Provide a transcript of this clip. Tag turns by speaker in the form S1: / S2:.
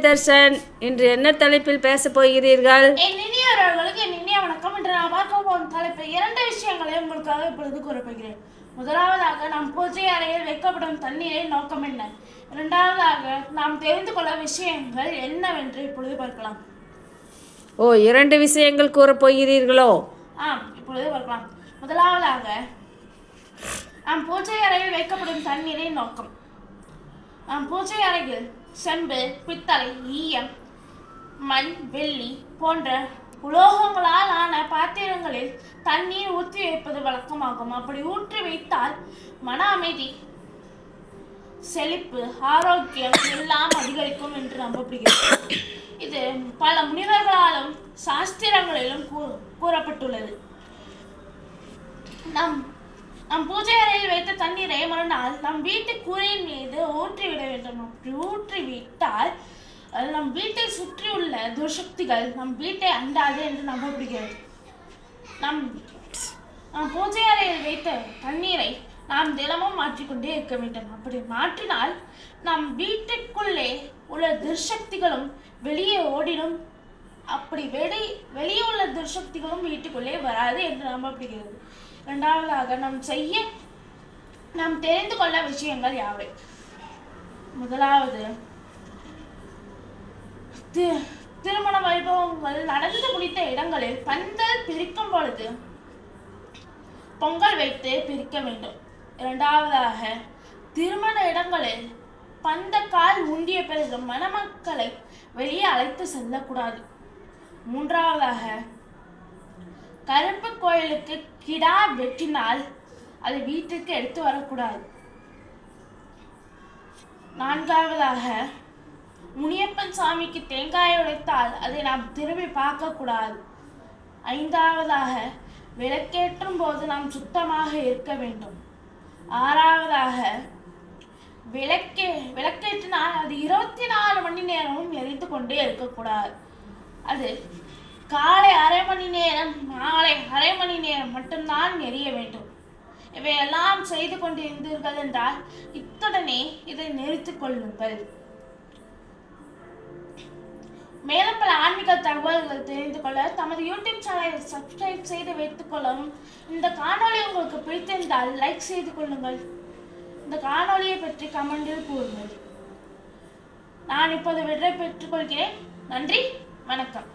S1: தர்ஷன், இன்று என்ன தலைப்பில் பேசப் போகிறீர்கள்?
S2: என் இனியவர்களுக்கு என் இனிய வணக்கம். இன்று நான் பார்க்க போகும் தலைப்பு 2 விஷயங்களை உங்களுக்காக இப்பொழுது கூறப்போகிறேன். முதலாவதாக, நம் பூஜை அறையில் வைக்கப்படும் தண்ணீரின் நோக்கம் என்ன? இரண்டாவதாக, நாம் தெரிந்து கொள்ள விஷயங்கள் என்னவென்று இப்பொழுது பார்க்கலாம்.
S1: 2 விஷயங்கள் கூறப் போகிறீர்களோ?
S2: இப்பொழுது பார்க்கலாம். முதலாவதாக, நம் பூஜை அறையில் வைக்கப்படும் தண்ணீரின் நோக்கம். நம் பூஜை அறையில் செம்பு, பித்தளை, ஈயம், மண், வெள்ளி போன்ற உலோகங்களால் ஆன பாத்திரங்களில் தண்ணீர் ஊற்றி வைப்பது வழக்கமாகும். அப்படி ஊற்றி வைத்தால் மன அமைதி, செழிப்பு, ஆரோக்கியம் எல்லாம் அதிகரிக்கும் என்று நம்பப்படுகிறது. இது பல முனிவர்களாலும் சாஸ்திரங்களிலும் கூறப்பட்டுள்ளது. நம் பூஜை அறையில் வைத்த தண்ணீரை மறுநாள் நம் வீட்டு கூரையின் மீது ஊற்றிவிட வேண்டும். அப்படி ஊற்றிவிட்டால் நம் வீட்டை சுற்றியுள்ள துர்சக்திகள் நம் வீட்டை அண்டாது என்று நம்பப்படுகிறது. நம் பூஜை அறையில் வைத்த தண்ணீரை நாம் தினமும் மாற்றிக்கொண்டே இருக்க வேண்டும். அப்படி மாற்றினால் நம் வீட்டுக்குள்ளே உள்ள துர்சக்திகளும் வெளியே ஓடிடும். அப்படி வெளியே உள்ள துர்சக்திகளும் வீட்டுக்குள்ளே வராது என்று நம்பப்படுகிறது. இரண்டாவதாக, நாம் தெரிந்து கொள்ள விஷயங்கள் யாவை? முதலாவது, திருமண வைபவங்கள் நடந்து முடித்த இடங்களில் பந்தல் பிரிக்கும் பொழுது பொங்கல் வைத்து பிரிக்க வேண்டும். இரண்டாவதாக, திருமண இடங்களில் பந்தக்கால் உண்டிய பிறகு மணமக்களை வெளியே அழைத்து செல்லக்கூடாது. மூன்றாவதாக, கருப்பு கோயிலுக்கு கிடா வெட்டினால் அதை வீட்டுக்கு எடுத்து வரக்கூடாது. நான்காவதாக, முனியப்பன் சாமிக்கு தேங்காய் உடைத்தால் அதை நாம் திரும்பி பார்க்க கூடாது. ஐந்தாவதாக, விளக்கேற்றும் போது நாம் சுத்தமாக இருக்க வேண்டும். ஆறாவதாக, விளக்கேற்றினால் அது 24 மணி நேரமும் எரிந்து கொண்டே இருக்கக்கூடாது. அது காலை அரை மணி நேரம், மாலை அரை மணி நேரம் மட்டும்தான் எரிய வேண்டும். இவையெல்லாம் செய்து கொண்டிருந்தீர்கள் என்றால் இத்துடனே இதை நிறுத்திக் கொள்ளுங்கள். மேலும் பல ஆன்மீக தகவல்கள் தெரிந்து கொள்ள தமது யூடியூப் சேனலை சப்ஸ்கிரைப் செய்து வைத்துக் கொள்ளவும். இந்த காணொளி உங்களுக்கு பிடித்திருந்தால் லைக் செய்து கொள்ளுங்கள். இந்த காணொளியை பற்றி கமெண்டில் கூறுங்கள். நான் இப்போது விடை பெற்றுக் கொள்கிறேன். நன்றி, வணக்கம்.